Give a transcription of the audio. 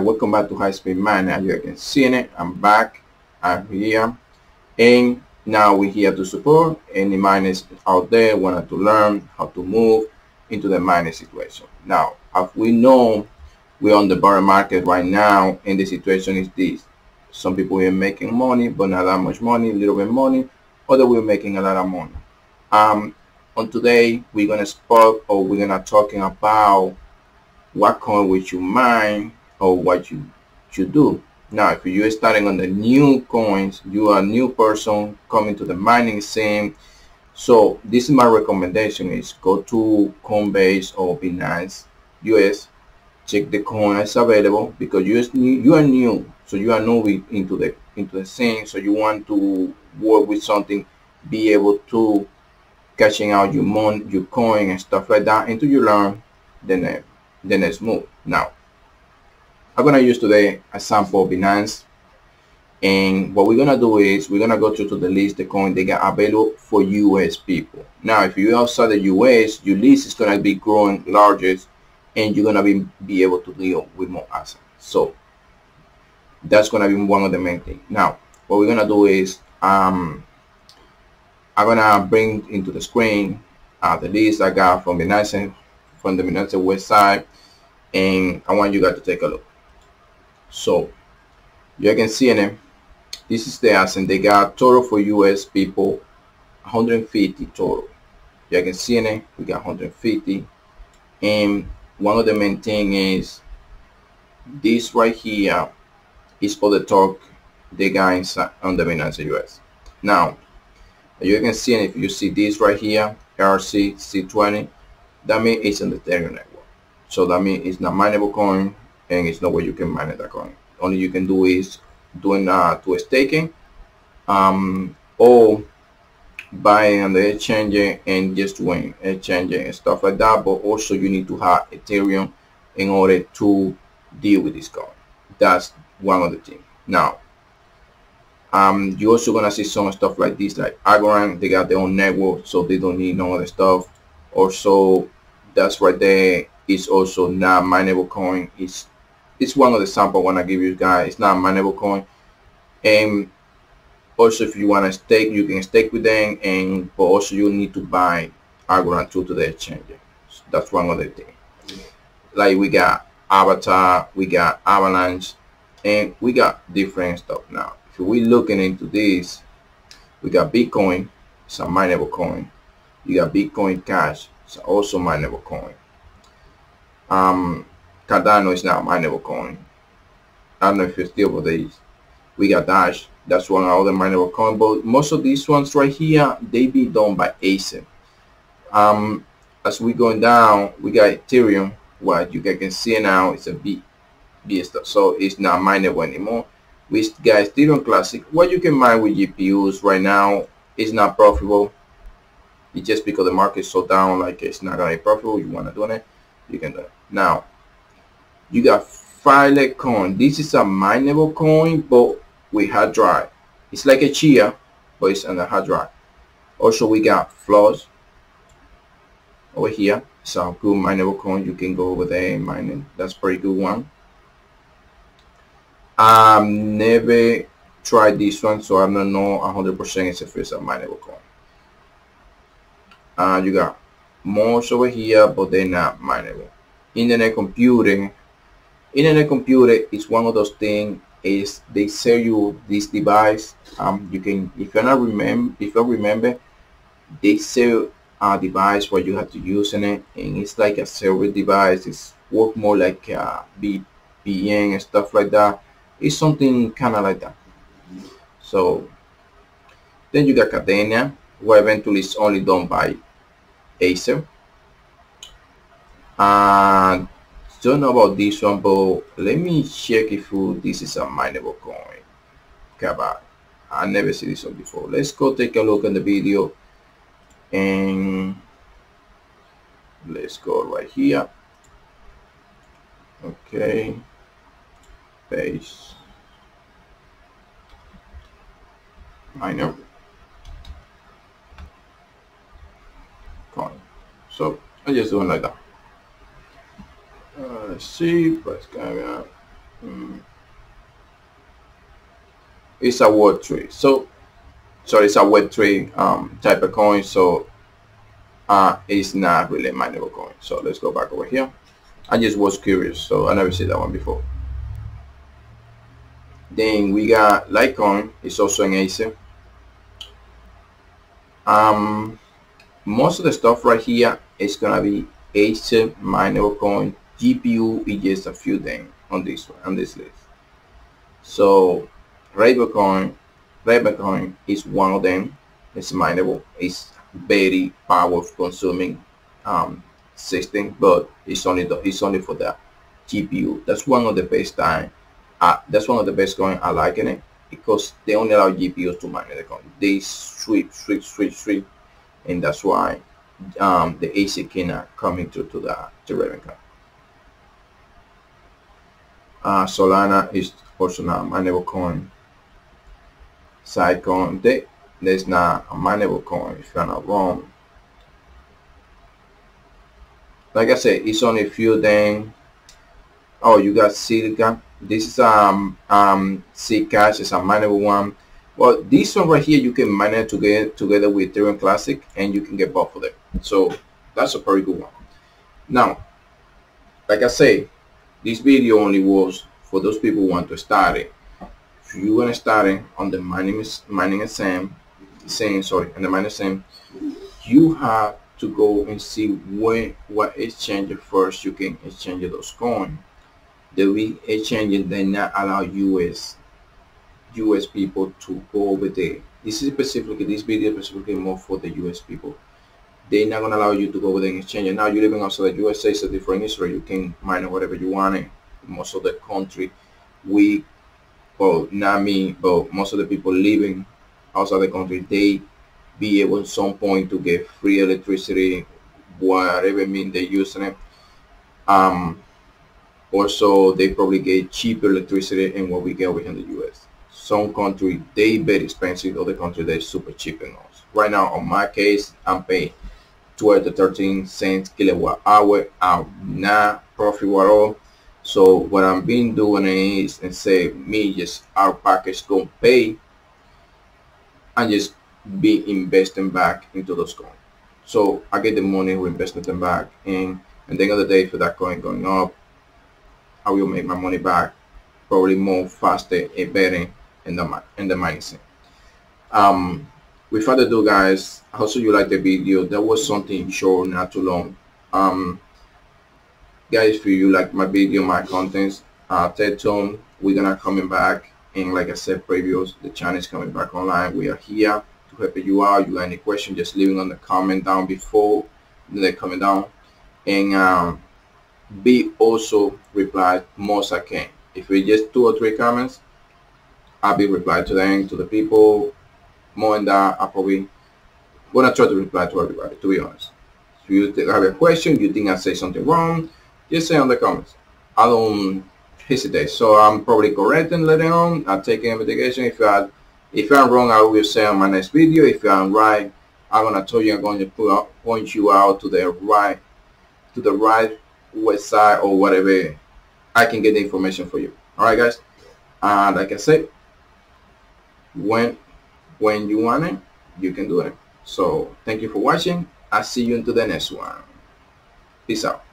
welcome back to High Speed Miner. As you can see in it, I'm back. I'm here, and now we're here to support any miners out there wanted to learn how to move into the mining situation. Now, as we know, we're on the bear market right now, and the situation is this: some people are making money, but not that much money, a little bit money. Other we're making a lot of money. On today, we're gonna talking about what coin would you mine or what you should do. Now, if you're starting on the new coins, you are a new person coming to the mining scene. So this is my recommendation: is go to Coinbase or Binance US, check the coin that's available, because you are new, so you are new into the scene. So you want to work with something, be able to cashing out your coin and stuff like that until you learn the next move. Now, I'm gonna use today a sample of Binance, and what we're gonna do is we're gonna go to the list the coin they got available for US people. Now, if you're outside the US, your list is gonna be growing largest, and you're gonna be able to deal with more assets. So that's gonna be one of the main things. Now, what we're gonna do is I'm gonna bring into the screen the list I got from the Binance website, and I want you guys to take a look. So you can see in it, this is the asset they got total for US people, 150 total. You can see in it, we got 150, and one of the main thing is this right here is for the talk they got inside on the Binance US. Now, you can see, and if you see this right here, RC C20, that means it's on the Ethereum network. So that means it's not mineable coin, and it's not where you can mine that coin. Only you can do is doing to a staking, or buying on the exchange and just doing exchange and stuff like that. But also you need to have Ethereum in order to deal with this coin. That's one of the things. Now, you're also gonna see some stuff like this, like Algorand. They got their own network, so they don't need no other stuff. Also, that's right there. It's also not mineable coin. It's one of the sample I want to give you guys. It's not a mineable coin. And also, if you want to stake, you can stake with them, but also you need to buy Algorand to the exchange. So that's one other thing. Like we got Avatar, we got Avalanche, and we got different stuff. Now, if we're looking into this, we got Bitcoin. It's a mineable coin. You got Bitcoin Cash. It's also mineable coin. Cardano is now a mineable coin. I don't know if you're still with these. We got Dash. That's one of the mineable coin. But most of these ones right here, they be done by ASIC. As we going down, we got Ethereum. What you guys can see now, it's a B stuff. So it's not mineable anymore. We got Ethereum Classic. What you can mine with GPUs right now is not profitable. It's just because the market's so down, like it's not gonna be profitable. You wanna do it, you can do it. Now, you got Filecoin. This is a mineable coin, but with hard drive. It's like a Chia, but it's on a hard drive. Also, we got Flows over here. It's a good mineable coin. You can go over there and mine it. That's a pretty good one. Never tried this one, so I don't know 100% if it's a mineable coin. You got most over here, but they're not mineable. Internet computing is one of those things. Is they sell you this device. You can, if you remember, they sell a device where you have to use in it, and it's like a server device. It's work more like a VPN and stuff like that. It's something kind of like that. So then you got Cadena, who eventually is only done by Acer. Don't know about this one, but let me check if this is a mineable coin. Cabal. I never seen this one before. Let's go take a look at the video, and let's go right here. Okay, paste miner coin. So I just doing like that. Let's see what's going on. it's a Web3. So it's a Web3 type of coin. So it's not really a mineable coin. So let's go back over here. I just was curious, so I never seen that one before. Then we got Litecoin. It's also an ASIC. Most of the stuff right here is gonna be ASIC mineable coin. GPU is just a few things on this list. So Ravencoin is one of them. It's mineable. It's very power consuming system, but it's only for the GPU. That's one of the best time. That's one of the best coin I like in it, because they only allow GPUs to mine the coin. They sweep, and that's why the ASIC cannot come into to the Ravencoin. Solana is also not a mineable coin. Sidecoin, there's not a mineable coin if I'm not wrong. Like I said, it's only a few things. Oh, you got Silica. This is Zcash is a mineable one. Well, this one right here you can mine it together with Ethereum Classic, and you can get both of them. So that's a very good one. Now, like I say, this video only was for those people who want to start it. If you're gonna start it on the mining exam, on the mining exam, you have to go and see what exchange first you can exchange those coins. The exchanges they not allow US people to go over there. This video specifically more for the US people. They're not gonna allow you to go over there and exchange it. Now you're living outside the USA, it's a different history. You can mine whatever you want. In most of the country, not me, but most of the people living outside the country, they be able at some point to get free electricity, whatever mean they're using it. Also, they probably get cheaper electricity than what we get over here in the US. Some country they very expensive, other country they're super cheap in us. Right now, on my case, I'm paying 12 to 13 cents kilowatt hour. I'm not profitable at all. So what I'm been doing is, and say me just our package gonna pay, and just be investing back into those coins. So I get the money, reinvesting them back, and at the end of the day, for that coin going up, I will make my money back probably more faster and better in the mindset. Without ado, guys, I hope you like the video. That was something short, not too long. Guys, if you like my video, my contents, stay tuned. We're gonna coming back, and like I said previous, the channel is coming back online. We are here to help you out. You got any question, just leave it on the comment down before they coming down, and be also reply most I can. If it's just 2 or 3 comments, I'll be replying to them, to the people. More than that, I probably gonna try to reply to everybody, to be honest. If you have a question, you think I say something wrong, just say on the comments. I don't hesitate. So I'm probably correcting later on. I'll take investigation. If I'm wrong, I will say on my next video. If I'm right, I'm gonna tell you, I'm going to point you out to the right website or whatever. I can get the information for you. All right, guys. Like I said, when you want it, you can do it. So thank you for watching. I'll see you into the next one. Peace out.